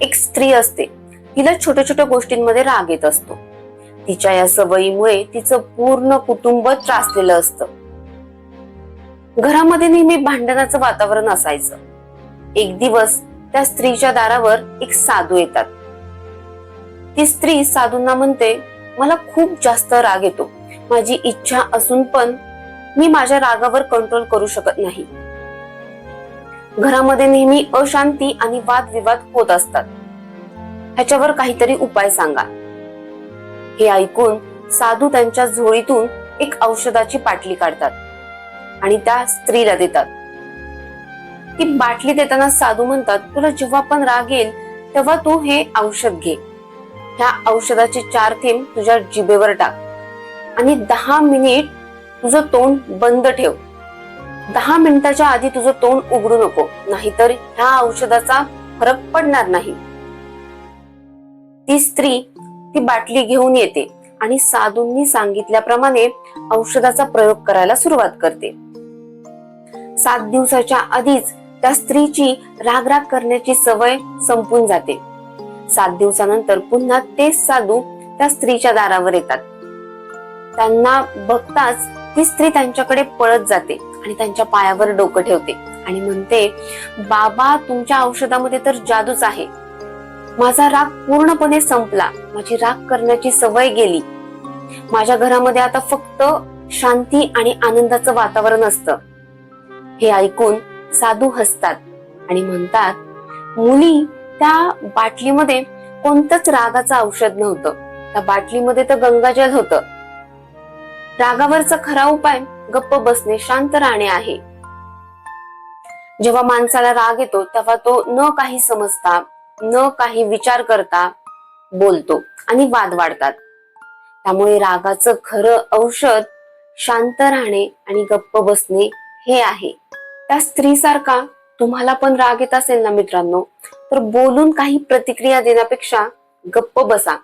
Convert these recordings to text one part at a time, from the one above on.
एक स्त्री असते, तिला छोट्या छोट्या गोष्टींमध्ये राग येत असतो. तिच्या या सवयीमुळे तिचं पूर्ण कुटुंब त्रासलेलं असतं. घरामध्ये नेहमी भांडणाचं वातावरण असायचं. एक दिवस त्या स्त्रीच्या दारावर एक साधू येतात. ती स्त्री साधूंना म्हणते, मला खूप जास्त राग येतो. माझी इच्छा असून पण मी माझ्या रागावर कंट्रोल करू शकत नाही. घरामध्ये नेहमी अशांती आणि वादविवाद होत असतात. ह्याच्यावर काहीतरी उपाय सांगा. हे ऐकून साधू त्यांच्या झोळीतून एक औषधाची बाटली काढतात आणि त्या स्त्रीला देतात. ती बाटली देताना साधू म्हणतात, तुला जेव्हा पण राग येईल तेव्हा तू हे औषध घे. ह्या औषधाचे 4 थेंब तुझ्या जिभेवर टाक आणि 10 मिनिट तुझं तोंड बंद ठेव. 10 मिनिटाच्या आधी तुझं तोंड उघडू नको, नाहीतर ह्या औषधाचा फरक पडणार नाही. ती स्त्री ती बाटली घेऊन येते आणि साधूंनी सांगितल्याप्रमाणे औषधाचा प्रयोग करायला सुरुवात करते. 7 दिवसाच्या आधीच त्या स्त्रीची राग करण्याची सवय संपून जाते. 7 दिवसानंतर पुन्हा तेच साधू त्या स्त्रीच्या दारावर येतात. त्यांना बघताच ती स्त्री त्यांच्याकडे पळत जाते आणि त्यांच्या पायावर डोकं ठेवते आणि म्हणते, बाबा, तुमच्या औषधामध्ये तर जादूच आहे. माझा राग पूर्णपणे संपला. माझी राग करण्याची सवय गेली. माझ्या घरामध्ये आता फक्त शांती आणि आनंदाचं वातावरण असतं. हे ऐकून साधू हसतात आणि म्हणतात, मुली, त्या बाटलीमध्ये कोणतंच रागाचं औषध नव्हतं. त्या बाटलीमध्ये तर गंगाजल होतं. रागावरचा खरा उपाय गप्प बसणे, शांत राहणे आहे. जेव्हा माणसाला राग येतो तेव्हा तो न काही समजता, न काही विचार करता बोलतो आणि वाद वाढतात. त्यामुळे रागाचं खरं औषध शांत राहणे आणि गप्प बसणे हे आहे. त्या स्त्रीसारखा तुम्हाला पण राग येत असेल ना मित्रांनो, तर बोलून काही प्रतिक्रिया देण्यापेक्षा गप्प बसा,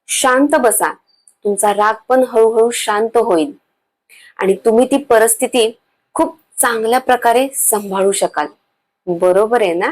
शांत बसा. तुमचा राग पण हळूहळू शांत होईल आणि तुम्ही ती परिस्थिती खूप चांगल्या प्रकारे सांभाळू शकाल. बरोबर आहे ना?